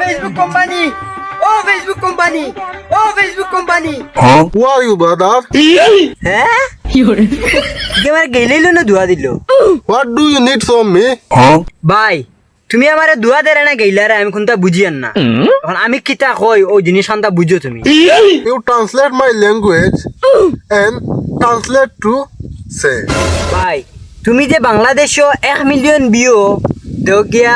Facebook company! Oh, Facebook company! Oh, Facebook company! Who are you, brother? হ্যাঁ কি আমার গেলিল না দুয়া দিল What do you need from me? ভাই তুমি আমারে দুয়া দেরে না গেইলারে আমি কোনটা বুঝিয়ান না এখন আমি কিতা কই ও জিনিস আনতা বুঝো তুমি You translate my language and translate to say. ভাই তুমি যে বাংলাদেশও 1 মিলিয়ন বিও দেও গিয়া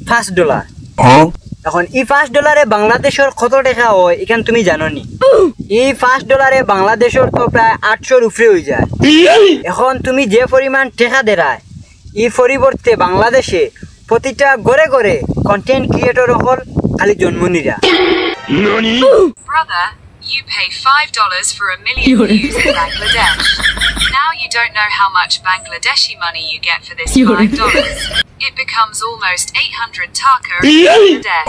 $5 এখন এই $5 বাংলাদেশের কত টাকা হয় এখান তুমি জানো নি এই $5 বাংলাদেশের তো প্রায় 800 উপরে হয়ে যায় এখন তুমি যে পরিমাণ টাকা দেরায় এই পরিবর্তে বাংলাদেশে প্রতিটা ঘরে ঘরে কন্টেন্ট ক্রিয়েটর হল খালি জন্মনিরা Brother, you pay $5 for 1 million views in Bangladesh. Now you don't know how much Bangladeshi money you get for this $5. It becomes almost 800 taka in Bangladesh.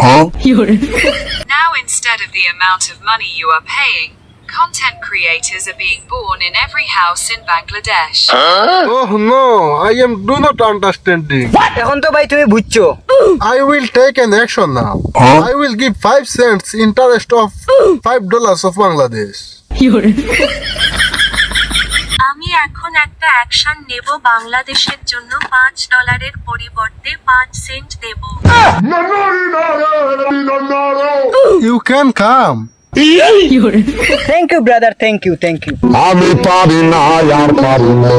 Now instead of the amount of money you are paying, content creators are being born in every house in Bangladesh. Oh no, I am do not understanding. এখন তো ভাই তুমি বুঝছো I will take an action now. I will give 5 cents interest of $5 of Bangladesh. আমি এখন একটা action নেব বাংলাদেশের জন্য $5 পরিবর্তে 5 সেন্ট দেব You can come. Thank you brother thank you আমি পারি না আর পারি না